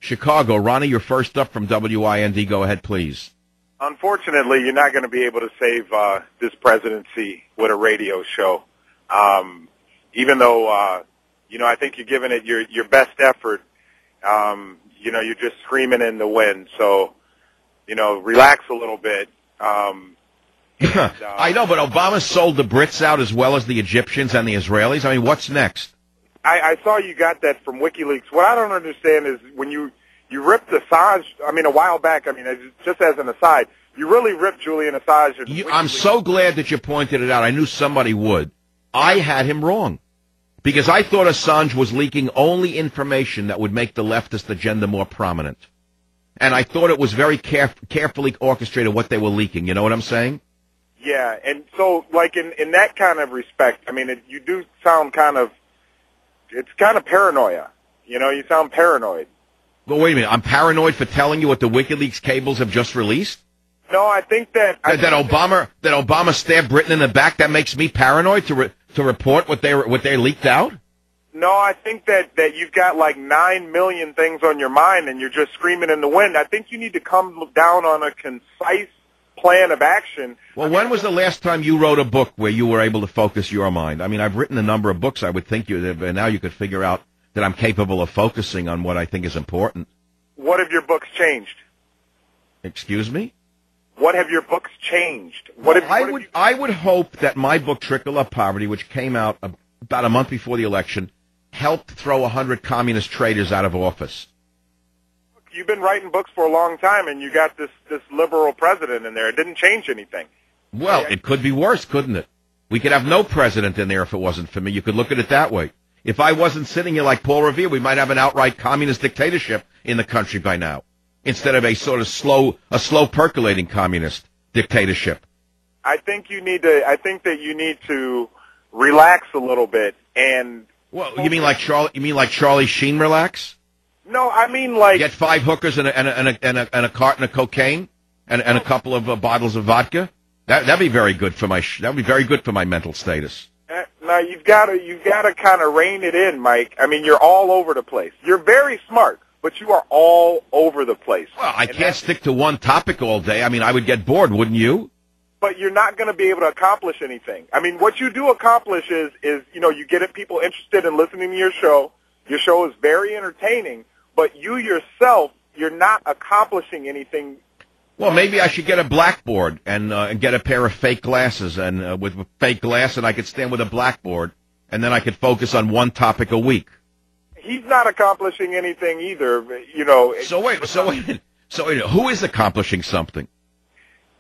Chicago. Ronnie, you're first up from WIND. Go ahead, please. Unfortunately, you're not going to be able to save this presidency with a radio show. Even though, I think you're giving it your best effort. You're just screaming in the wind. So, relax a little bit. I know, but Obama sold the Brits out as well as the Egyptians and the Israelis. I mean, what's next? I saw you got that from WikiLeaks. What I don't understand is when you ripped Assange, a while back, just as an aside, you really ripped Julian Assange. I'm so glad that you pointed it out. I knew somebody would. I had him wrong. Because I thought Assange was leaking only information that would make the leftist agenda more prominent. And I thought it was very carefully orchestrated what they were leaking. You know what I'm saying? Yeah, and so, in that kind of respect, you do sound it's kind of paranoia. You sound paranoid. Well, wait a minute. I'm paranoid for telling you what the WikiLeaks cables have just released? No, I think that... That Obama stabbed Britain in the back, that makes me paranoid to report what they leaked out? No, I think that you've got 9 million things on your mind and you're just screaming in the wind. I think you need to come down on a concise plan of action. Well, when was the last time you wrote a book where you were able to focus your mind? I've written a number of books. I would think now you could figure out that I'm capable of focusing on what I think is important. What have your books changed? Excuse me? What have your books changed? I would hope that my book, Trickle Up Poverty, which came out about a month before the election, helped throw 100 communist traitors out of office. You've been writing books for a long time, and you got this liberal president in there. It didn't change anything. Well, it could be worse, couldn't it? We could have no president in there if it wasn't for me. You could look at it that way. If I wasn't sitting here like Paul Revere, we might have an outright communist dictatorship in the country by now, instead of a sort of slow percolating communist dictatorship. I think that you need to relax a little bit and. Well, you mean like Charlie Sheen relax? No, I mean like get 5 hookers and a carton of cocaine and a couple of bottles of vodka. That'd be very good for my mental status. Now you've got to kind of rein it in, Mike. You're all over the place. You're very smart, but you are all over the place. Well, I can't stick to one topic all day. I would get bored, wouldn't you? But you're not going to be able to accomplish anything. What you do accomplish is you get people interested in listening to your show. Your show is very entertaining, but you yourself, you're not accomplishing anything. Well, maybe I should get a blackboard and get a pair of fake glasses, and with a fake glass, and I could stand with a blackboard, and then I could focus on one topic a week. He's not accomplishing anything either, So wait, who is accomplishing something?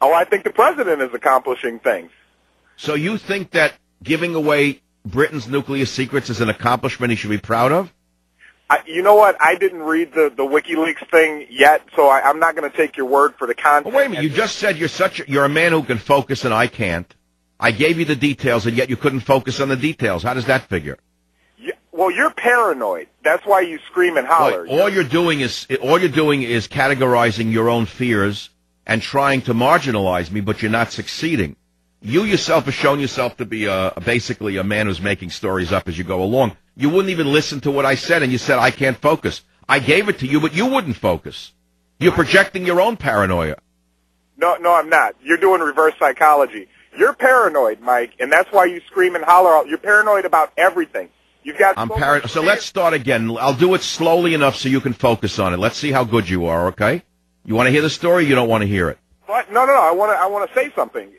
Oh, I think the president is accomplishing things. So you think that giving away Britain's nuclear secrets is an accomplishment he should be proud of? You know what? I didn't read the WikiLeaks thing yet, so I'm not going to take your word for the content. Well, wait a minute. You just said you're a man who can focus and I can't. I gave you the details, and yet you couldn't focus on the details. How does that figure? Well, you're paranoid. That's why you scream and holler. Well, all you're doing is categorizing your own fears and trying to marginalize me, but you're not succeeding. You yourself have shown yourself to be basically a man who's making stories up as you go along. You wouldn't even listen to what I said, and you said, I can't focus. I gave it to you, but you wouldn't focus. You're projecting your own paranoia. No, I'm not. You're doing reverse psychology. You're paranoid, Mike, and that's why you scream and holler out. You're paranoid about everything. You've got. I'm paranoid. So let's start again. I'll do it slowly enough so you can focus on it. Let's see how good you are, okay? You want to hear the story? You don't want to hear it? What? No. I want to say something.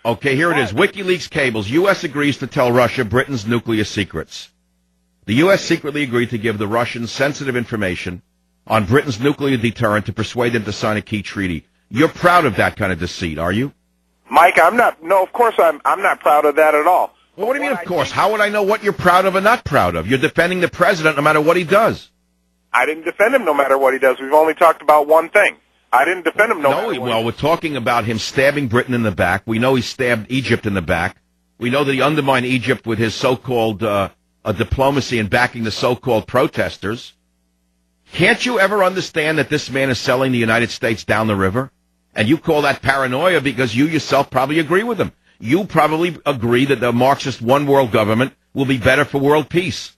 Okay, here it is. WikiLeaks cables. U.S. agrees to tell Russia Britain's nuclear secrets. The U.S. secretly agreed to give the Russians sensitive information on Britain's nuclear deterrent to persuade them to sign a key treaty. You're proud of that kind of deceit, are you? Mike, I'm not. No, of course I'm not proud of that at all. Well, what do you mean, of course? How would I know what you're proud of or not proud of? You're defending the president no matter what he does. I didn't defend him no matter what he does. We've only talked about one thing. I didn't defend him no matter what. Well, we're talking about him stabbing Britain in the back. We know he stabbed Egypt in the back. We know that he undermined Egypt with his so-called diplomacy and backing the so-called protesters. Can't you ever understand that this man is selling the United States down the river? And you call that paranoia because you yourself probably agree with him. You probably agree that the Marxist one-world government will be better for world peace.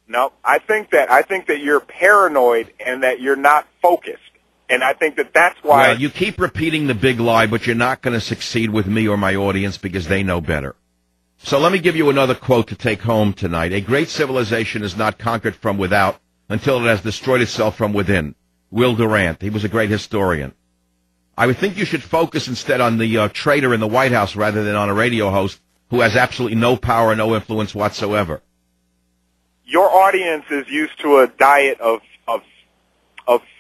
No, I think that you're paranoid and that you're not focused. And I think that that's why... Well, you keep repeating the big lie, but you're not going to succeed with me or my audience because they know better. So let me give you another quote to take home tonight. A great civilization is not conquered from without until it has destroyed itself from within. Will Durant. He was a great historian. I would think you should focus instead on the traitor in the White House rather than on a radio host who has absolutely no power and no influence whatsoever. Your audience is used to a diet of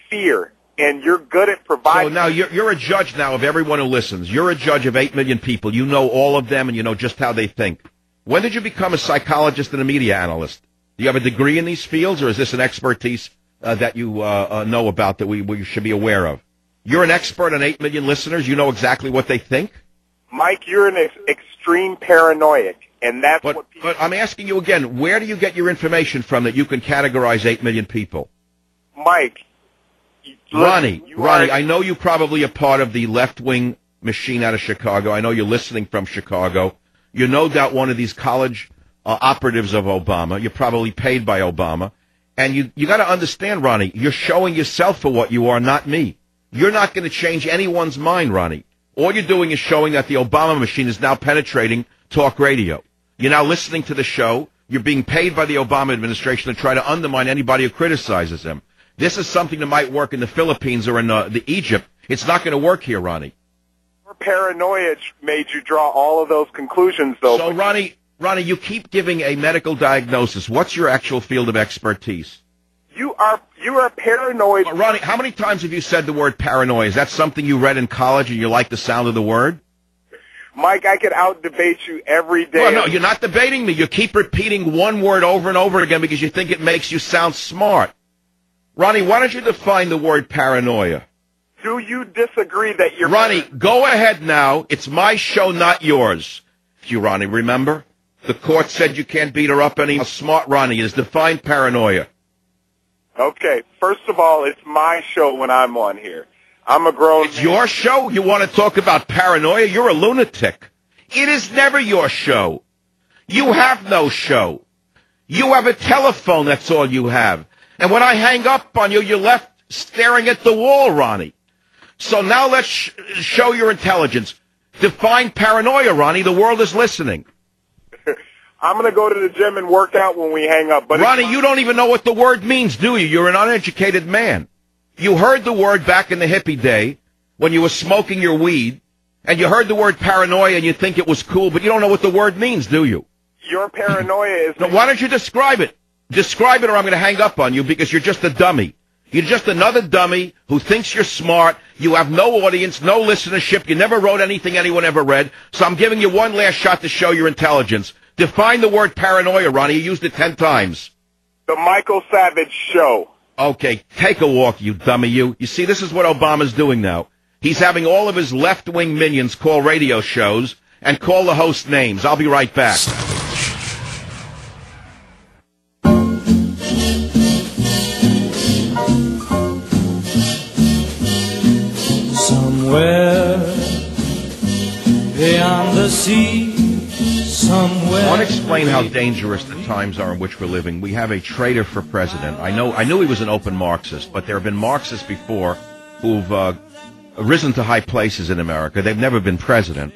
fear, and you're good at providing... So now you're a judge now of everyone who listens. You're a judge of 8 million people. You know all of them, and you know just how they think. When did you become a psychologist and a media analyst? Do you have a degree in these fields, or is this an expertise that you know about that we should be aware of? You're an expert on 8 million listeners. You know exactly what they think? Mike, you're an extreme paranoiac, and that's what people... But I'm asking you again, where do you get your information from that you can categorize 8 million people? Mike... Ronnie, I know you're probably a part of the left-wing machine out of Chicago. I know you're listening from Chicago. You're no doubt one of these college operatives of Obama. You're probably paid by Obama. And you got to understand, Ronnie, you're showing yourself for what you are, not me. You're not going to change anyone's mind, Ronnie. All you're doing is showing that the Obama machine is now penetrating talk radio. You're now listening to the show. You're being paid by the Obama administration to try to undermine anybody who criticizes him. This is something that might work in the Philippines or in the Egypt. It's not going to work here, Ronnie. Your paranoia made you draw all of those conclusions, though. So, Ronnie, you keep giving a medical diagnosis. What's your actual field of expertise? You are paranoid. Ronnie, how many times have you said the word paranoia? Is that something you read in college and you like the sound of the word? Mike, I could out-debate you every day. Well, no, you're not debating me. You keep repeating one word over and over again because you think it makes you sound smart. Ronnie, why don't you define the word paranoia? Do you disagree that you're... Ronnie, go ahead now. It's my show, not yours. You, Ronnie, remember? The court said you can't beat her up any. Smart Ronnie is defined paranoia. Okay, first of all, it's my show when I'm on here. I'm a grown It's your show? You want to talk about paranoia? You're a lunatic. It is never your show. You have no show. You have a telephone, that's all you have. And when I hang up on you, you're left staring at the wall, Ronnie. So now let's show your intelligence. Define paranoia, Ronnie. The world is listening. I'm going to go to the gym and work out when we hang up. But Ronnie, you don't even know what the word means, do you? You're an uneducated man. You heard the word back in the hippie day when you were smoking your weed, and you heard the word paranoia and you think it was cool, but you don't know what the word means, do you? Your paranoia is... Now, why don't you describe it? Describe it or I'm going to hang up on you because you're just a dummy. You're just another dummy who thinks you're smart. You have no audience, no listenership. You never wrote anything anyone ever read. So I'm giving you one last shot to show your intelligence. Define the word paranoia, Ronnie. You used it 10 times. The Michael Savage Show. Okay, take a walk, you dummy, you. You see, this is what Obama's doing now. He's having all of his left-wing minions call radio shows and call the host names. I'll be right back. Somewhere beyond the sea, somewhere... I want to explain how dangerous the times are in which we're living. We have a traitor for president. I knew he was an open Marxist, but there have been Marxists before who've risen to high places in America. They've never been president.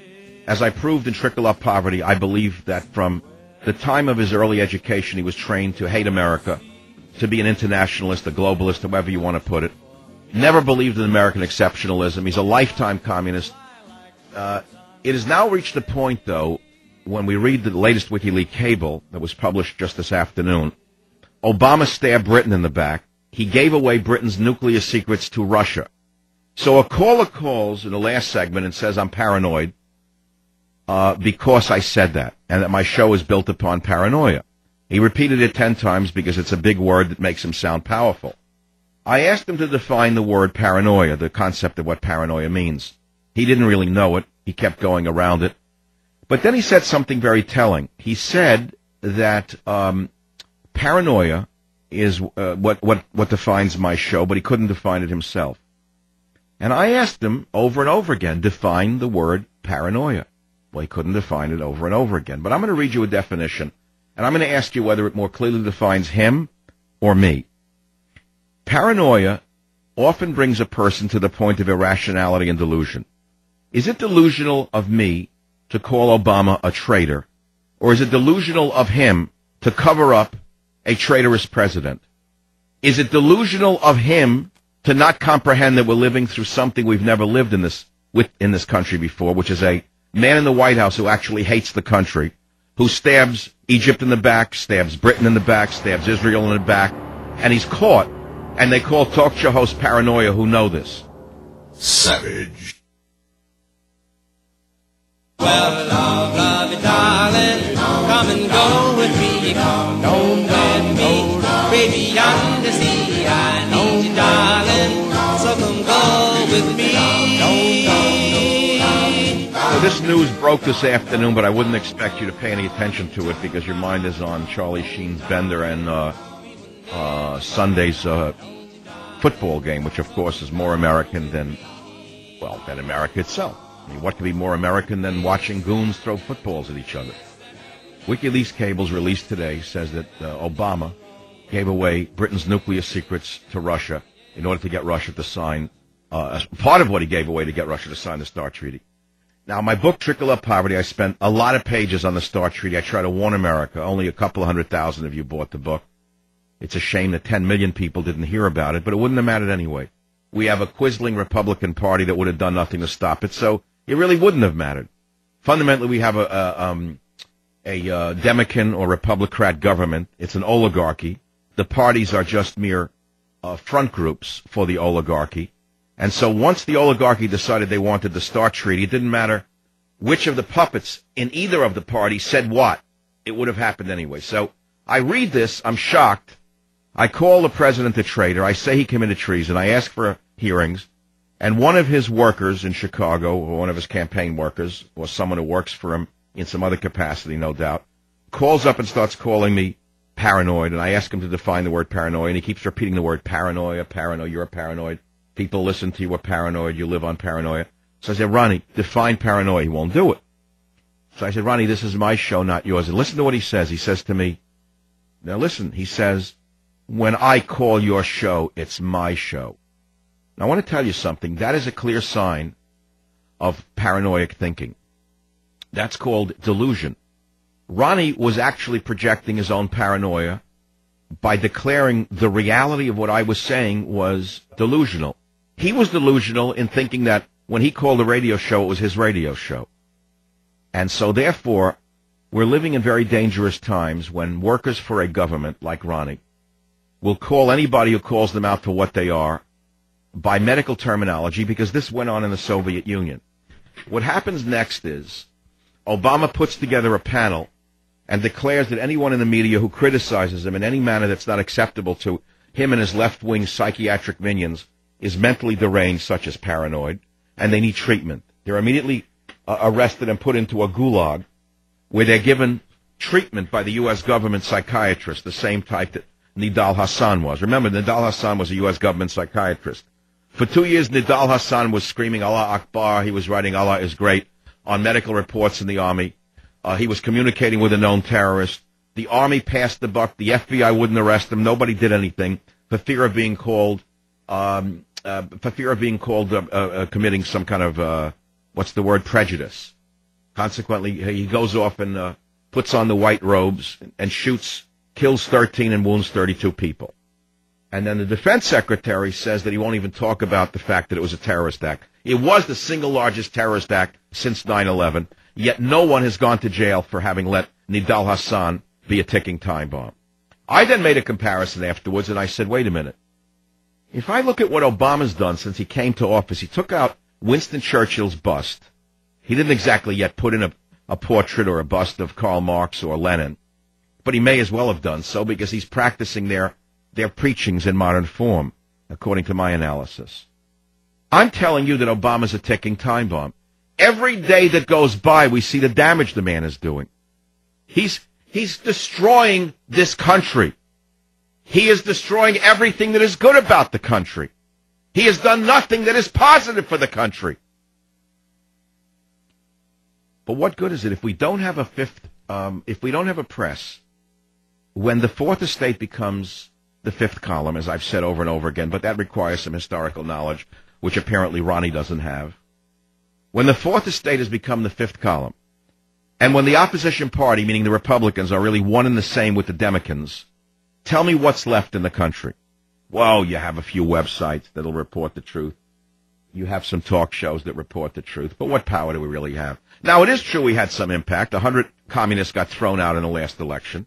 As I proved in Trickle Up Poverty, I believe that from the time of his early education, he was trained to hate America, to be an internationalist, a globalist, however you want to put it. Never believed in American exceptionalism. He's a lifetime communist. It has now reached the point, though, when we read the latest WikiLeaks cable that was published just this afternoon, Obama stabbed Britain in the back. He gave away Britain's nuclear secrets to Russia. So a caller calls in the last segment and says, I'm paranoid because I said that, and that my show is built upon paranoia. He repeated it 10 times because it's a big word that makes him sound powerful. I asked him to define the word paranoia, the concept of what paranoia means. He didn't really know it. He kept going around it. But then he said something very telling. He said that paranoia is what defines my show, but he couldn't define it himself. And I asked him over and over again, define the word paranoia. Well, he couldn't define it over and over again. But I'm going to read you a definition. And I'm going to ask you whether it more clearly defines him or me. Paranoia often brings a person to the point of irrationality and delusion. Is it delusional of me to call Obama a traitor, or is it delusional of him to cover up a traitorous president? Is it delusional of him to not comprehend that we're living through something we've never lived in this country before, which is a man in the White House who actually hates the country, who stabs Egypt in the back, stabs Britain in the back, stabs Israel in the back, and he's caught, and they call talk show hosts paranoia who know this. Savage. Well, love you, darling, come and go with me, come home with me, baby, under sea, I need you, darling, so come go with me. So this news broke this afternoon, but I wouldn't expect you to pay any attention to it because your mind is on Charlie Sheen's Bender and Sunday's football game, which of course is more American than America itself. I mean, what could be more American than watching goons throw footballs at each other? WikiLeaks cables released today says that Obama gave away Britain's nuclear secrets to Russia in order to get Russia to sign, part of what he gave away to get Russia to sign the START Treaty. Now, my book, Trickle Up Poverty, I spent a lot of pages on the START Treaty. I try to warn America. Only a couple of 100,000 of you bought the book. It's a shame that 10 million people didn't hear about it, but it wouldn't have mattered anyway. We have a quisling Republican Party that would have done nothing to stop it, so it really wouldn't have mattered. Fundamentally, we have a Democrat or Republican government. It's an oligarchy. The parties are just mere front groups for the oligarchy. And so once the oligarchy decided they wanted the START Treaty, it didn't matter which of the puppets in either of the parties said what. It would have happened anyway. So I read this. I'm shocked. I call the president a traitor. I say he committed treason. I ask for hearings. And one of his workers in Chicago, or one of his campaign workers, or someone who works for him in some other capacity, no doubt, calls up and starts calling me paranoid. And I ask him to define the word paranoia. And he keeps repeating the word paranoia, paranoid, you're a paranoid. People listen to you, are paranoid, you live on paranoia. So I said, Ronnie, define paranoia. He won't do it. So I said, Ronnie, this is my show, not yours. And listen to what he says. He says to me, now listen, he says, when I call your show, it's my show. Now I want to tell you something. That is a clear sign of paranoid thinking. That's called delusion. Ronnie was actually projecting his own paranoia by declaring the reality of what I was saying was delusional. He was delusional in thinking that when he called a radio show, it was his radio show. And so, therefore, we're living in very dangerous times when workers for a government like Ronnie will call anybody who calls them out for what they are by medical terminology, because this went on in the Soviet Union. What happens next is Obama puts together a panel and declares that anyone in the media who criticizes him in any manner that's not acceptable to him and his left-wing psychiatric minions is mentally deranged, such as paranoid, and they need treatment. They're immediately arrested and put into a gulag where they're given treatment by the U.S. government psychiatrist, the same type that Nidal Hassan was. Remember, Nidal Hassan was a U.S. government psychiatrist. For 2 years, Nidal Hassan was screaming Allah Akbar. He was writing Allah is great on medical reports in the Army. He was communicating with a known terrorist. The Army passed the buck. The FBI wouldn't arrest him. Nobody did anything for fear of being called committing some kind of prejudice. Consequently, he goes off and puts on the white robes and kills 13 and wounds 32 people. And then the defense secretary says that he won't even talk about the fact that it was a terrorist act. It was the single largest terrorist act since 9/11. Yet no one has gone to jail for having let Nidal Hassan be a ticking time bomb. I then made a comparison afterwards, and I said, wait a minute. If I look at what Obama's done since he came to office, he took out Winston Churchill's bust. He didn't exactly yet put in a portrait or a bust of Karl Marx or Lenin, but he may as well have done so because he's practicing their preachings in modern form, according to my analysis. I'm telling you that Obama's a ticking time bomb. Every day that goes by, we see the damage the man is doing. He's destroying this country. He is destroying everything that is good about the country. He has done nothing that is positive for the country. But what good is it if we don't have a press when the fourth estate becomes the fifth column, as I've said over and over again, but that requires some historical knowledge, which apparently Ronnie doesn't have. When the fourth estate has become the fifth column, and when the opposition party, meaning the Republicans, are really one and the same with the Democrats, tell me what's left in the country. Well, you have a few websites that'll report the truth. You have some talk shows that report the truth. But what power do we really have? Now, it is true we had some impact. 100 communists got thrown out in the last election.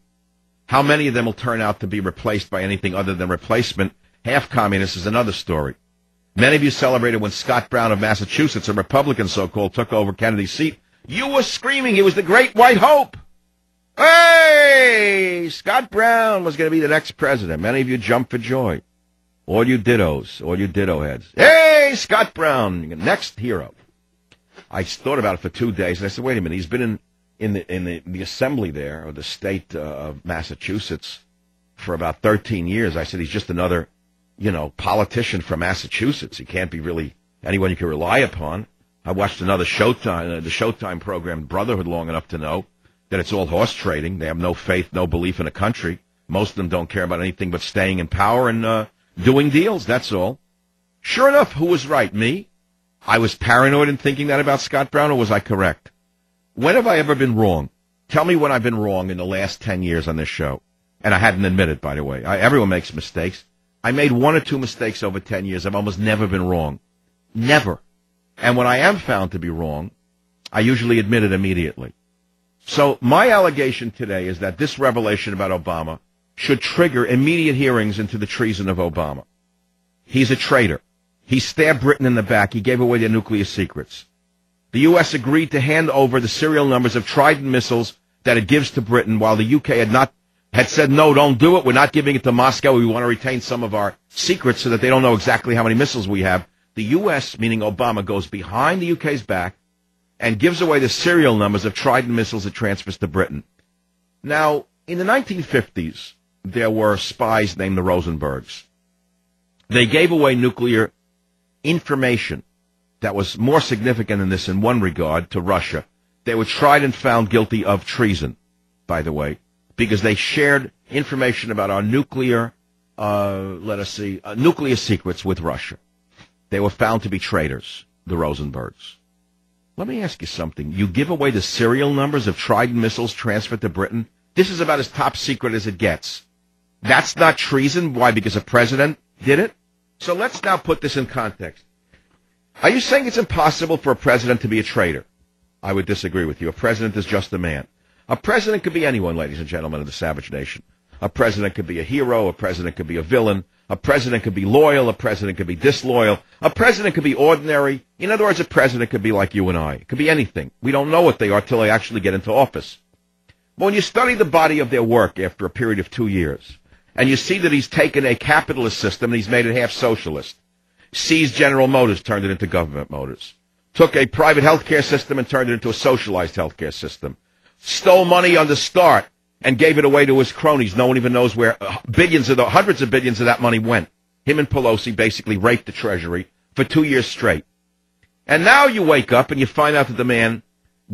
How many of them will turn out to be replaced by anything other than replacement? Half communists is another story. Many of you celebrated when Scott Brown of Massachusetts, a Republican so-called, took over Kennedy's seat. You were screaming he was the great white hope. Hey, Scott Brown was going to be the next president. Many of you jumped for joy. All you dittos, all you ditto heads. Hey, Scott Brown, next hero. I thought about it for 2 days, and I said, wait a minute, he's been in the assembly there, or the state of Massachusetts, for about 13 years. I said, he's just another, politician from Massachusetts. He can't be really anyone you can rely upon. I watched another the Showtime program, Brotherhood, long enough to know that it's all horse trading. They have no faith, no belief in a country. Most of them don't care about anything but staying in power and doing deals, that's all. Sure enough, who was right, me? I was paranoid in thinking that about Scott Brown, or was I correct? When have I ever been wrong? Tell me when I've been wrong in the last 10 years on this show. And I hadn't admitted, by the way. Everyone makes mistakes. I made 1 or 2 mistakes over 10 years. I've almost never been wrong. Never. And when I am found to be wrong, I usually admit it immediately. So my allegation today is that this revelation about Obama should trigger immediate hearings into the treason of Obama. He's a traitor. He stabbed Britain in the back. He gave away their nuclear secrets. The U.S. agreed to hand over the serial numbers of Trident missiles that it gives to Britain, while the U.K. had said, no, don't do it. We're not giving it to Moscow. We want to retain some of our secrets so that they don't know exactly how many missiles we have. The U.S., meaning Obama, goes behind the U.K.'s back and gives away the serial numbers of Trident missiles it transfers to Britain. Now, in the 1950s, there were spies named the Rosenbergs. They gave away nuclear information that was more significant than this in one regard to Russia. They were tried and found guilty of treason, by the way, because they shared information about our nuclear secrets with Russia. They were found to be traitors, the Rosenbergs. Let me ask you something. You give away the serial numbers of Trident missiles transferred to Britain? This is about as top secret as it gets. That's not treason. Why? Because a president did it? So let's now put this in context. Are you saying it's impossible for a president to be a traitor? I would disagree with you. A president is just a man. A president could be anyone, ladies and gentlemen of the Savage Nation. A president could be a hero. A president could be a villain. A president could be loyal. A president could be disloyal. A president could be ordinary. In other words, a president could be like you and I. It could be anything. We don't know what they are till they actually get into office. But when you study the body of their work after a period of 2 years, and you see that he's taken a capitalist system and he's made it half socialist, seized General Motors, turned it into Government Motors, took a private healthcare system and turned it into a socialized healthcare system, stole money on the start and gave it away to his cronies. No one even knows where hundreds of billions of that money went. Him and Pelosi basically raped the Treasury for 2 years straight. And now you wake up and you find out that the man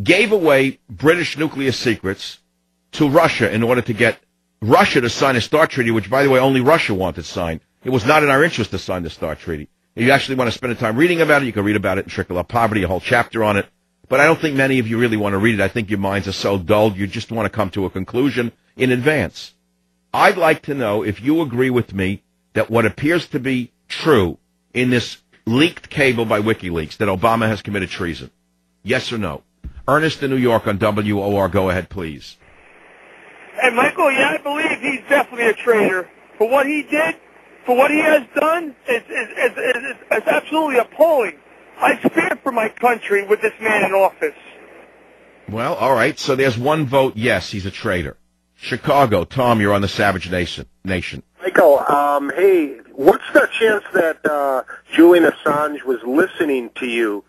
gave away British nuclear secrets to Russia in order to get Russia to sign a START treaty, which, by the way, only Russia wanted signed. It was not in our interest to sign the START treaty. If you actually want to spend the time reading about it, you can read about it in Trickle Up Poverty, a whole chapter on it. But I don't think many of you really want to read it. I think your minds are so dulled, you just want to come to a conclusion in advance. I'd like to know if you agree with me that what appears to be true in this leaked cable by WikiLeaks, that Obama has committed treason. Yes or no? Ernest in New York on WOR. Go ahead, please. Hey, Michael, yeah, I believe he's definitely a traitor. For what he did, for what he has done, it's absolutely appalling. I fear for my country with this man in office. Well, all right, so there's one vote, yes, he's a traitor. Chicago, Tom, you're on the Savage Nation. Michael, hey, what's the chance that Julian Assange was listening to you?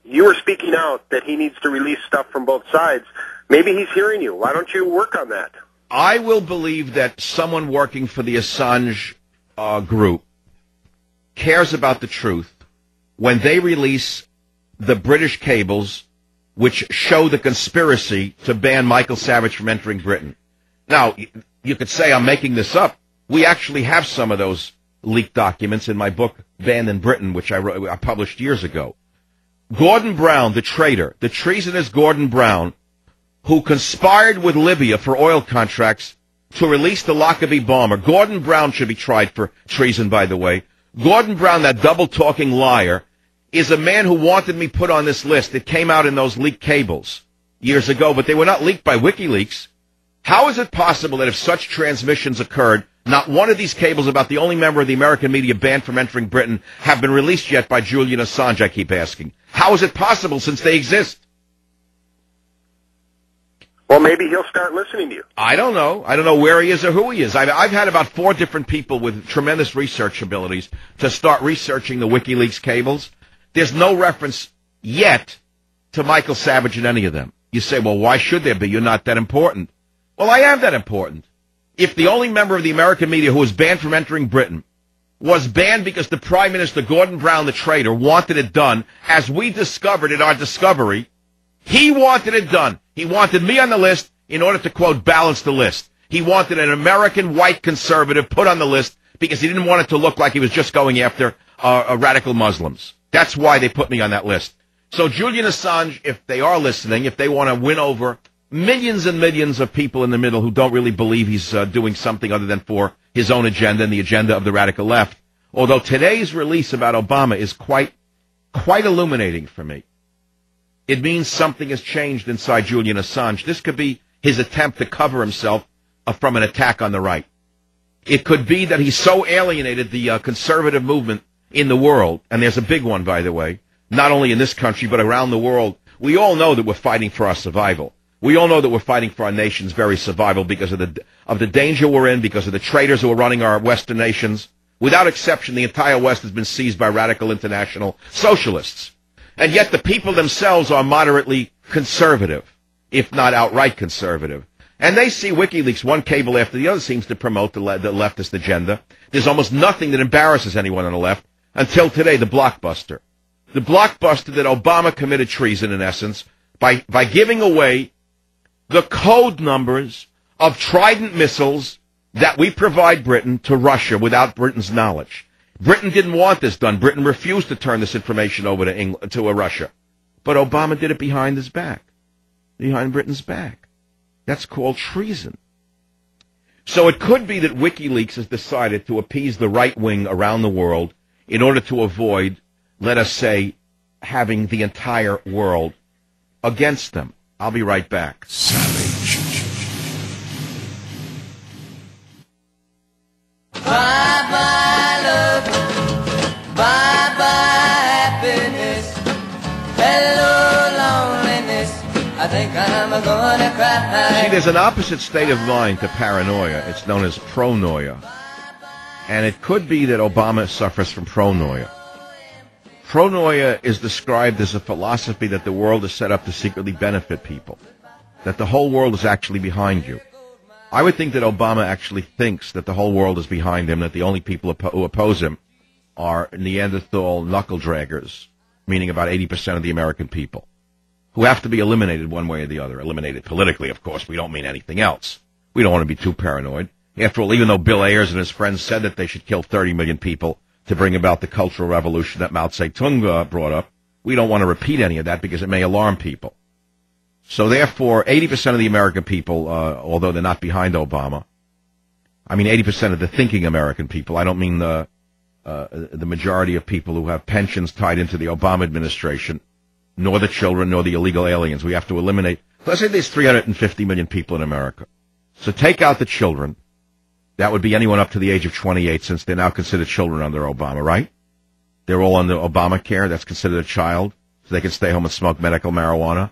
You were speaking out that he needs to release stuff from both sides. Maybe he's hearing you. Why don't you work on that? I will believe that someone working for the Assange group cares about the truth when they release the British cables which show the conspiracy to ban Michael Savage from entering Britain. Now, you could say I'm making this up. We actually have some of those leaked documents in my book, Banned in Britain, which I published years ago. Gordon Brown, the traitor, the treasonous Gordon Brown, who conspired with Libya for oil contracts to release the Lockerbie bomber. Gordon Brown should be tried for treason, by the way. Gordon Brown, that double-talking liar, is a man who wanted me put on this list. It came out in those leaked cables years ago, but they were not leaked by WikiLeaks. How is it possible that if such transmissions occurred, not one of these cables about the only member of the American media banned from entering Britain have been released yet by Julian Assange, I keep asking? How is it possible since they exist? Well, maybe he'll start listening to you. I don't know. I don't know where he is or who he is. I've had about 4 different people with tremendous research abilities to start researching the WikiLeaks cables. There's no reference yet to Michael Savage in any of them. You say, well, why should there be? You're not that important. Well, I am that important. If the only member of the American media who was banned from entering Britain was banned because the Prime Minister, Gordon Brown, the traitor, wanted it done, as we discovered in our discovery, he wanted it done. He wanted me on the list in order to, quote, balance the list. He wanted an American white conservative put on the list because he didn't want it to look like he was just going after radical Muslims. That's why they put me on that list. So Julian Assange, if they are listening, if they want to win over millions and millions of people in the middle who don't really believe he's doing something other than for his own agenda and the agenda of the radical left, although today's release about Obama is quite illuminating for me. It means something has changed inside Julian Assange. This could be his attempt to cover himself from an attack on the right. It could be that he's so alienated the conservative movement in the world, and there's a big one, by the way, not only in this country but around the world. We all know that we're fighting for our survival. We all know that we're fighting for our nation's very survival because of the danger we're in, because of the traitors who are running our Western nations. Without exception, the entire West has been seized by radical international socialists. And yet the people themselves are moderately conservative, if not outright conservative. And they see WikiLeaks, one cable after the other, seems to promote the leftist agenda. There's almost nothing that embarrasses anyone on the left until today, the blockbuster. The blockbuster that Obama committed treason, in essence, by giving away the code numbers of Trident missiles that we provide Britain to Russia without Britain's knowledge. Britain didn't want this done. Britain refused to turn this information over to Russia. But Obama did it behind his back, behind Britain's back. That's called treason. So it could be that WikiLeaks has decided to appease the right wing around the world in order to avoid, let us say, having the entire world against them. I'll be right back. Savage. Bye-bye love, bye-bye happiness, hello loneliness, I think I'm gonna cry. See, there's an opposite state of mind to paranoia. It's known as pronoia. And it could be that Obama suffers from pronoia. Pronoia is described as a philosophy that the world is set up to secretly benefit people, that the whole world is actually behind you. I would think that Obama actually thinks that the whole world is behind him, that the only people who oppose him are Neanderthal knuckle-draggers, meaning about 80% of the American people, who have to be eliminated one way or the other. Eliminated politically, of course. We don't mean anything else. We don't want to be too paranoid. After all, even though Bill Ayers and his friends said that they should kill 30 million people to bring about the cultural revolution that Mao Zedong brought up, we don't want to repeat any of that because it may alarm people. So therefore, 80% of the American people, although they're not behind Obama, I mean 80% of the thinking American people, I don't mean the majority of people who have pensions tied into the Obama administration, nor the children, nor the illegal aliens. We have to eliminate, let's say there's 350 million people in America. So take out the children. That would be anyone up to the age of 28, since they're now considered children under Obama, right? They're all under Obamacare. That's considered a child, so they can stay home and smoke medical marijuana.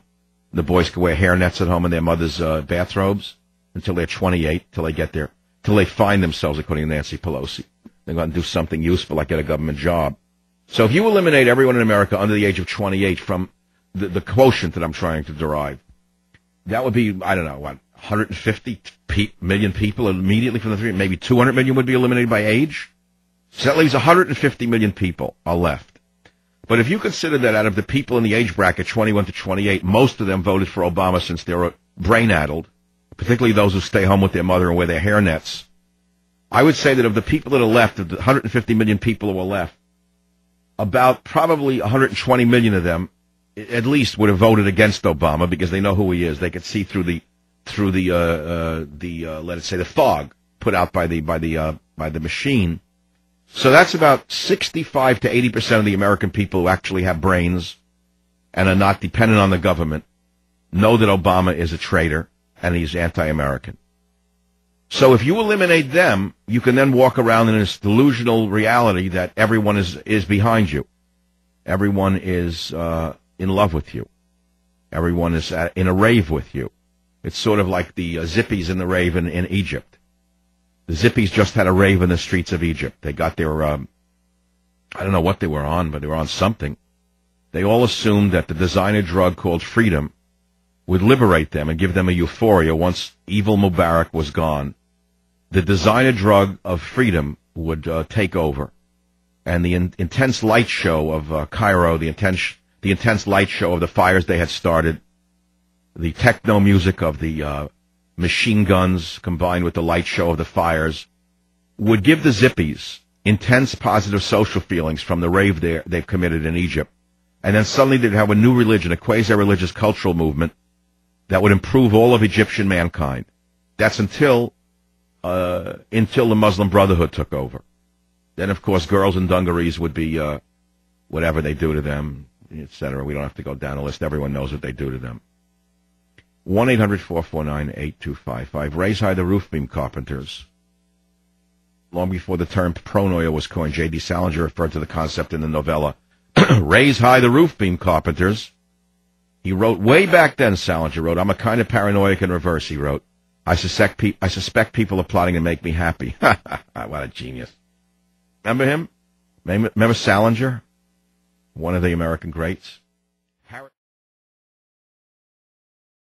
The boys can wear hairnets at home in their mother's bathrobes until they're 28, till they find themselves, according to Nancy Pelosi. They go out and do something useful, like get a government job. So if you eliminate everyone in America under the age of 28 from the quotient that I'm trying to derive, that would be, I don't know, what, 150 million people immediately from the three, maybe 200 million would be eliminated by age. So that leaves 150 million people are left. But if you consider that out of the people in the age bracket 21 to 28, most of them voted for Obama since they were brain-addled, particularly those who stay home with their mother and wear their hairnets. I would say that of the people that are left, of the 150 million people who are left, about probably 120 million of them, at least, would have voted against Obama because they know who he is. They could see through the let's say the fog put out by the machine. So that's about 65 to 80% of the American people who actually have brains and are not dependent on the government know that Obama is a traitor and he's anti-American. So if you eliminate them, you can then walk around in this delusional reality that everyone is behind you. Everyone is in love with you. Everyone is in a rave with you. It's sort of like the Zippies in the rave in Egypt. The Zippies just had a rave in the streets of Egypt. They got their, I don't know what they were on, but they were on something. They all assumed that the designer drug called freedom would liberate them and give them a euphoria once evil Mubarak was gone. The designer drug of freedom would take over. And the intense light show of Cairo, the intense light show of the fires they had started, the techno music of the machine guns combined with the light show of the fires, would give the Zippies intense positive social feelings from the rave they've committed in Egypt. And then suddenly they'd have a new religion, a quasi-religious cultural movement that would improve all of Egyptian mankind. That's until the Muslim Brotherhood took over. Then, of course, girls in dungarees would be whatever they do to them, etc. We don't have to go down the list. Everyone knows what they do to them. 1-800-449-8255. Raise high the roof beam carpenters. Long before the term pronoia was coined, J.D. Salinger referred to the concept in the novella, Raise high the roof beam carpenters. He wrote, way back then, Salinger wrote, I'm a kind of paranoiac in reverse, he wrote. I suspect people are plotting to make me happy. What a genius. Remember him? Remember Salinger? One of the American greats?